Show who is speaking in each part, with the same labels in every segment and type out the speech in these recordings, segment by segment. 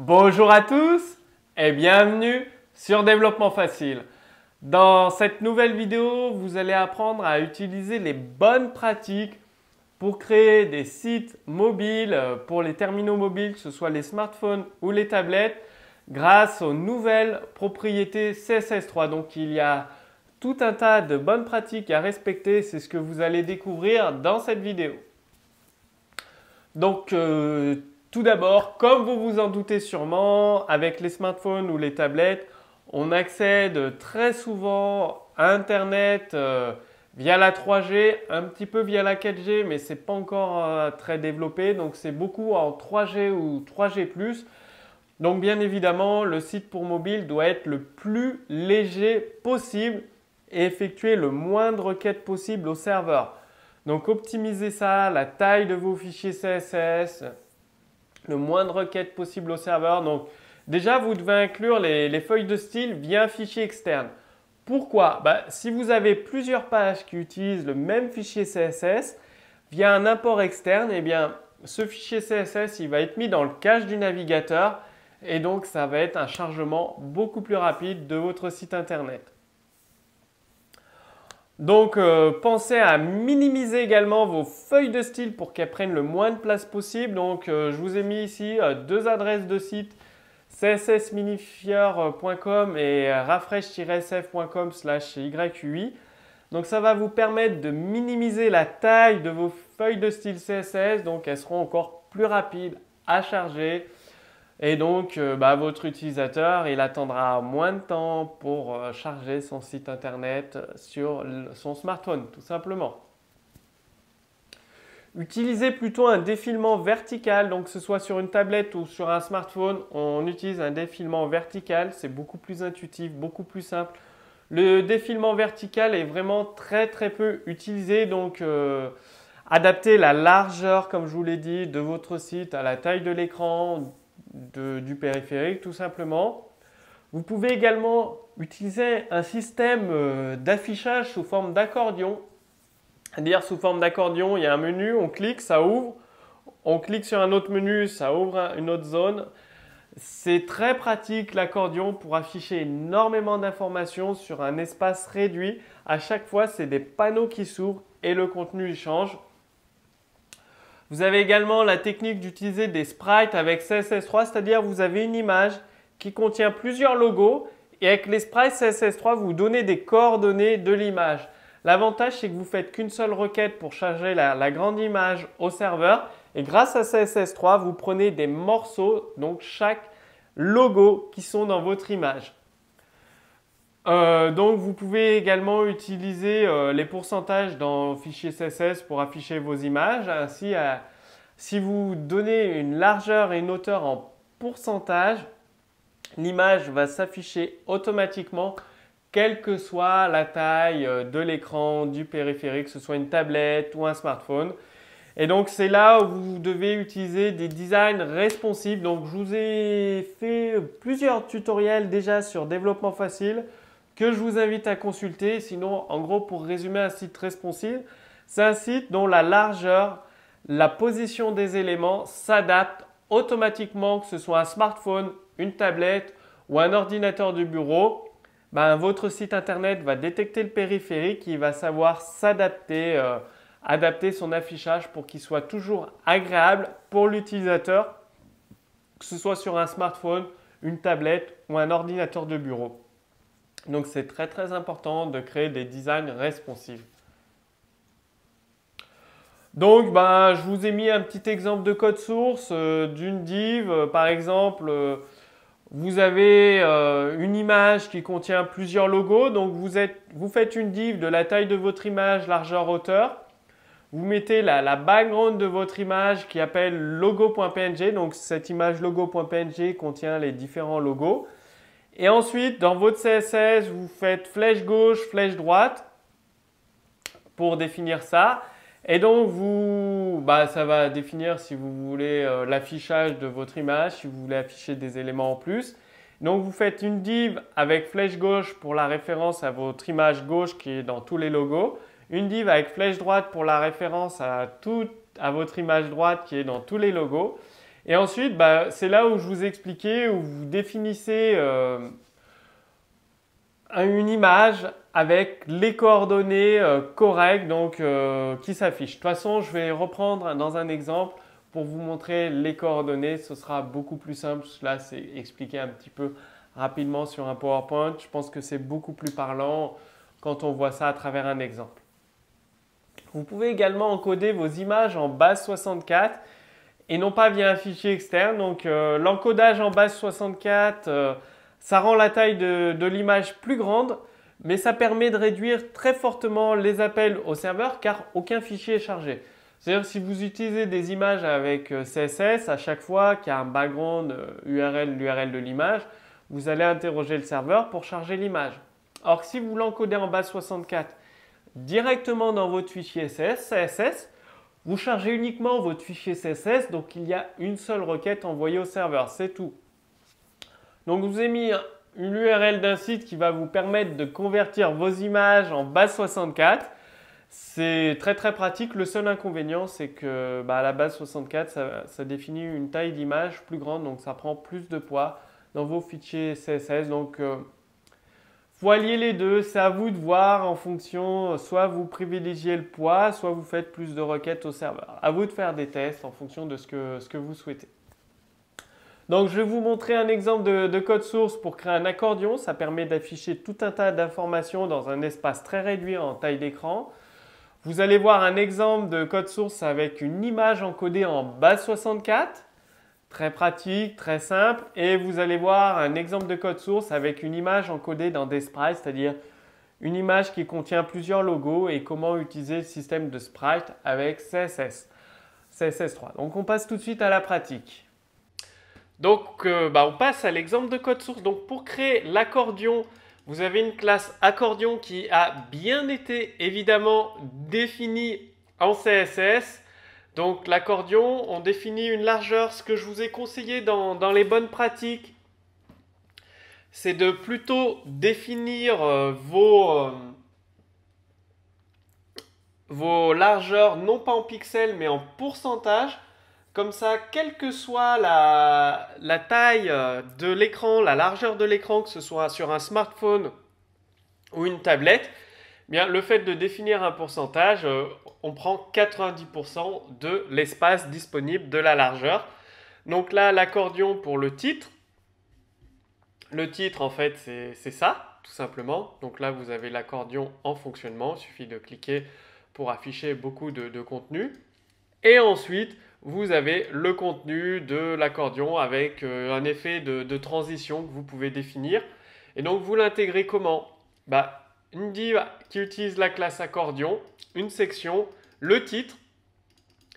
Speaker 1: Bonjour à tous et bienvenue sur Développement Facile. Dans cette nouvelle vidéo, vous allez apprendre à utiliser les bonnes pratiques pour créer des sites mobiles pour les terminaux mobiles, que ce soit les smartphones ou les tablettes, grâce aux nouvelles propriétés CSS3. Donc il y a tout un tas de bonnes pratiques à respecter, c'est ce que vous allez découvrir dans cette vidéo. Donc tout d'abord, comme vous vous en doutez sûrement, avec les smartphones ou les tablettes, on accède très souvent à Internet via la 3G, un petit peu via la 4G, mais ce n'est pas encore très développé. Donc c'est beaucoup en 3G ou 3G+. Donc bien évidemment, le site pour mobile doit être le plus léger possible et effectuer le moins de requêtes possible au serveur. Donc optimisez ça, la taille de vos fichiers CSS, le moins de requêtes possible au serveur. Donc déjà, vous devez inclure les feuilles de style via un fichier externe. Pourquoi? Si vous avez plusieurs pages qui utilisent le même fichier CSS via un import externe, eh bien, ce fichier CSS il va être mis dans le cache du navigateur et donc ça va être un chargement beaucoup plus rapide de votre site internet. Donc, pensez à minimiser également vos feuilles de style pour qu'elles prennent le moins de place possible. Donc, je vous ai mis ici deux adresses de site cssminifier.com et rafresh-sf.com/ui. Donc, ça va vous permettre de minimiser la taille de vos feuilles de style CSS. Donc, elles seront encore plus rapides à charger. Et donc, votre utilisateur, il attendra moins de temps pour charger son site internet sur son smartphone, tout simplement. Utilisez plutôt un défilement vertical, donc que ce soit sur une tablette ou sur un smartphone, on utilise un défilement vertical, c'est beaucoup plus intuitif, beaucoup plus simple. Le défilement vertical est vraiment très peu utilisé, donc adaptez la largeur, comme je vous l'ai dit, de votre site à la taille de l'écran, du périphérique tout simplement. Vous pouvez également utiliser un système d'affichage sous forme d'accordion. C'est-à-dire sous forme d'accordion, il y a un menu, on clique, ça ouvre. On clique sur un autre menu, ça ouvre une autre zone. C'est très pratique l'accordion pour afficher énormément d'informations sur un espace réduit. À chaque fois, c'est des panneaux qui s'ouvrent et le contenu change. Vous avez également la technique d'utiliser des sprites avec CSS3, c'est-à-dire vous avez une image qui contient plusieurs logos et avec les sprites CSS3, vous donnez des coordonnées de l'image. L'avantage, c'est que vous ne faites qu'une seule requête pour charger la grande image au serveur et grâce à CSS3, vous prenez des morceaux, donc chaque logo qui sont dans votre image. Donc vous pouvez également utiliser les pourcentages dans le fichier CSS pour afficher vos images. Ainsi, si vous donnez une largeur et une hauteur en pourcentage, l'image va s'afficher automatiquement quelle que soit la taille de l'écran, du périphérique, que ce soit une tablette ou un smartphone. Et donc c'est là où vous devez utiliser des designs responsifs. Donc je vous ai fait plusieurs tutoriels déjà sur développement facile que je vous invite à consulter. Sinon, en gros, pour résumer un site responsive, c'est un site dont la largeur, la position des éléments s'adapte automatiquement, que ce soit un smartphone, une tablette ou un ordinateur de bureau. Votre site internet va détecter le périphérique et il va savoir s'adapter, adapter son affichage pour qu'il soit toujours agréable pour l'utilisateur, que ce soit sur un smartphone, une tablette ou un ordinateur de bureau. Donc c'est très important de créer des designs responsifs. Donc je vous ai mis un petit exemple de code source d'une div. Par exemple, vous avez une image qui contient plusieurs logos. Donc vous faites une div de la taille de votre image, largeur, hauteur. Vous mettez la background de votre image qui appelle logo.png. Donc cette image logo.png contient les différents logos. Et ensuite, dans votre CSS, vous faites flèche gauche, flèche droite pour définir ça. Et donc, ça va définir si vous voulez l'affichage de votre image, si vous voulez afficher des éléments en plus. Donc, vous faites une div avec flèche gauche pour la référence à votre image gauche qui est dans tous les logos. Une div avec flèche droite pour la référence à votre image droite qui est dans tous les logos. Et ensuite, c'est là où je vous expliquais, où vous définissez une image avec les coordonnées correctes qui s'affichent. De toute façon, je vais reprendre dans un exemple pour vous montrer les coordonnées. Ce sera beaucoup plus simple. Là, c'est expliqué un petit peu rapidement sur un PowerPoint. Je pense que c'est beaucoup plus parlant quand on voit ça à travers un exemple. Vous pouvez également encoder vos images en base 64 et non pas via un fichier externe. Donc l'encodage en base 64, ça rend la taille de l'image plus grande, mais ça permet de réduire très fortement les appels au serveur car aucun fichier est chargé. C'est-à-dire si vous utilisez des images avec CSS, à chaque fois qu'il y a un background URL, l'URL de l'image, vous allez interroger le serveur pour charger l'image. Or, si vous l'encodez en base 64 directement dans votre fichier CSS, vous chargez uniquement votre fichier CSS, donc il y a une seule requête envoyée au serveur, c'est tout. Donc, je vous ai mis une URL d'un site qui va vous permettre de convertir vos images en base 64. C'est très très pratique. Le seul inconvénient, c'est que la base 64, ça définit une taille d'image plus grande, donc ça prend plus de poids dans vos fichiers CSS. Donc, faut allier les deux. C'est à vous de voir en fonction, soit vous privilégiez le poids, soit vous faites plus de requêtes au serveur. À vous de faire des tests en fonction de ce que vous souhaitez. Donc, je vais vous montrer un exemple de code source pour créer un accordion. Ça permet d'afficher tout un tas d'informations dans un espace très réduit en taille d'écran. Vous allez voir un exemple de code source avec une image encodée en base 64. Très pratique, très simple. Et vous allez voir un exemple de code source avec une image encodée dans des sprites, c'est-à-dire une image qui contient plusieurs logos et comment utiliser le système de sprite avec CSS3. Donc, on passe tout de suite à la pratique. Donc, on passe à l'exemple de code source. Donc, pour créer l'accordion, vous avez une classe accordion qui a bien été évidemment définie en CSS. Donc, l'accordion, on définit une largeur. Ce que je vous ai conseillé dans les bonnes pratiques, c'est de plutôt définir vos largeurs, non pas en pixels, mais en pourcentage. Comme ça, quelle que soit la taille de l'écran, la largeur de l'écran, que ce soit sur un smartphone ou une tablette, bien, le fait de définir un pourcentage, on prend 90% de l'espace disponible de la largeur. Donc là, l'accordion pour le titre. Le titre, en fait, c'est ça, tout simplement. Donc là, vous avez l'accordion en fonctionnement. Il suffit de cliquer pour afficher beaucoup de contenu. Et ensuite, vous avez le contenu de l'accordion avec un effet de transition que vous pouvez définir. Et donc, vous l'intégrez comment? Une div qui utilise la classe accordion, une section, le titre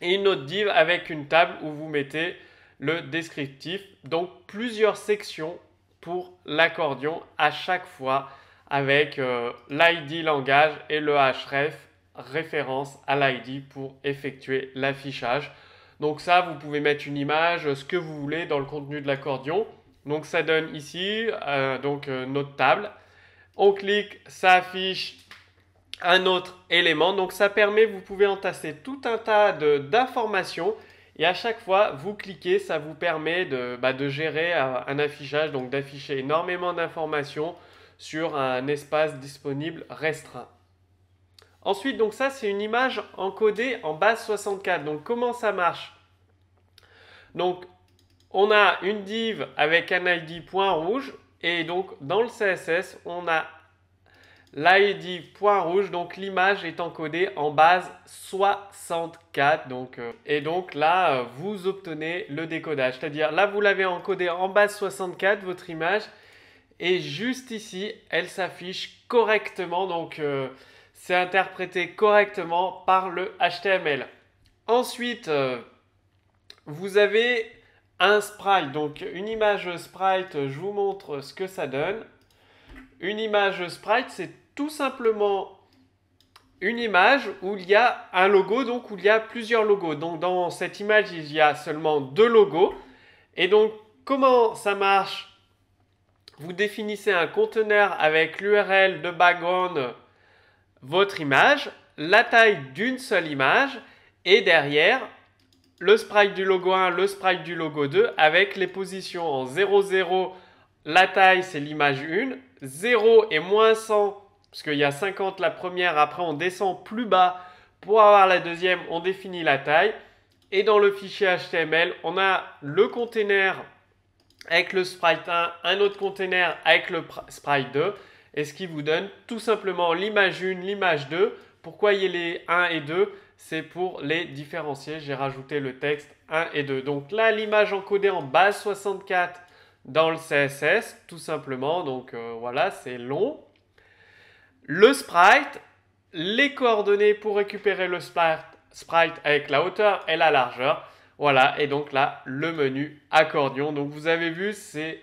Speaker 1: et une autre div avec une table où vous mettez le descriptif. Donc, plusieurs sections pour l'accordion à chaque fois avec l'ID langage et le href référence à l'ID pour effectuer l'affichage. Donc ça, vous pouvez mettre une image, ce que vous voulez dans le contenu de l'accordion. Donc ça donne ici notre table. On clique, ça affiche un autre élément. Donc ça permet, vous pouvez entasser tout un tas d'informations. Et à chaque fois, vous cliquez, ça vous permet de gérer un affichage, donc d'afficher énormément d'informations sur un espace disponible restreint. Ensuite, donc ça, c'est une image encodée en base 64. Donc, comment ça marche? Donc, on a une div avec un ID point rouge. Et donc, dans le CSS, on a l'ID point rouge. Donc, l'image est encodée en base 64. Et donc, là, vous obtenez le décodage. C'est-à-dire, là, vous l'avez encodée en base 64, votre image. Et juste ici, elle s'affiche correctement. Donc, c'est interprété correctement par le HTML. Ensuite, vous avez un sprite. Donc, une image sprite, je vous montre ce que ça donne. Une image sprite, c'est tout simplement une image où il y a un logo, donc où il y a plusieurs logos. Donc, dans cette image, il y a seulement 2 logos. Et donc, comment ça marche? Vous définissez un conteneur avec l'URL de background, votre image, la taille d'une seule image et derrière le sprite du logo 1, le sprite du logo 2 avec les positions en 0, 0, la taille c'est l'image 1, 0 et moins 100, parce qu'il y a 50 la première, après on descend plus bas pour avoir la deuxième, on définit la taille. Et dans le fichier HTML, on a le container avec le sprite 1, un autre container avec le sprite 2, et ce qui vous donne tout simplement l'image 1, l'image 2. Pourquoi il y a les 1 et 2? C'est pour les différencier. J'ai rajouté le texte 1 et 2. Donc là, l'image encodée en base 64 dans le CSS, tout simplement. Donc voilà, c'est long. Le sprite, les coordonnées pour récupérer le sprite avec la hauteur et la largeur. Voilà, et donc là, le menu accordion. Donc vous avez vu, c'est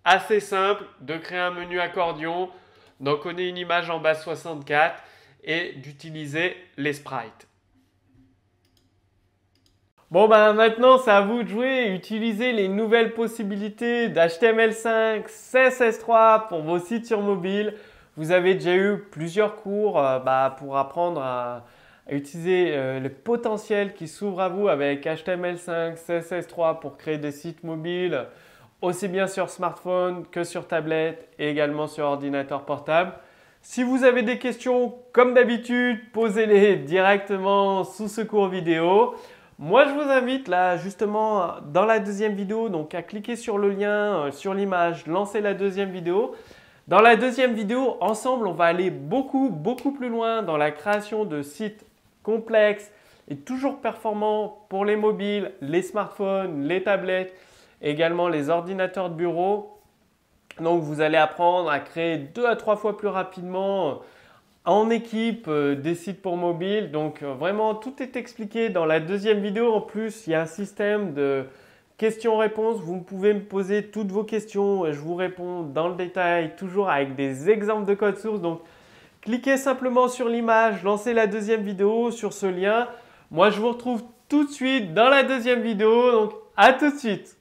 Speaker 1: assez simple de créer un menu accordion, d'encoder une image en base 64 et d'utiliser les sprites. Bon ben maintenant c'est à vous de jouer, utilisez les nouvelles possibilités d'HTML5, CSS3 pour vos sites sur mobile. Vous avez déjà eu plusieurs cours pour apprendre à utiliser le potentiel qui s'ouvre à vous avec HTML5, CSS3 pour créer des sites mobiles, aussi bien sur smartphone que sur tablette et également sur ordinateur portable. Si vous avez des questions, comme d'habitude, posez-les directement sous ce cours vidéo. Moi, je vous invite là justement dans la deuxième vidéo donc à cliquer sur le lien, sur l'image, lancer la deuxième vidéo. Dans la deuxième vidéo, ensemble, on va aller beaucoup plus loin dans la création de sites complexes et toujours performants pour les mobiles, les smartphones, les tablettes, et également les ordinateurs de bureau. Donc, vous allez apprendre à créer 2 à 3 fois plus rapidement en équipe des sites pour mobile. Donc, vraiment, tout est expliqué dans la deuxième vidéo. En plus, il y a un système de questions-réponses. Vous pouvez me poser toutes vos questions et je vous réponds dans le détail, toujours avec des exemples de code source. Donc, cliquez simplement sur l'image, lancez la deuxième vidéo sur ce lien. Moi, je vous retrouve tout de suite dans la deuxième vidéo. Donc, à tout de suite.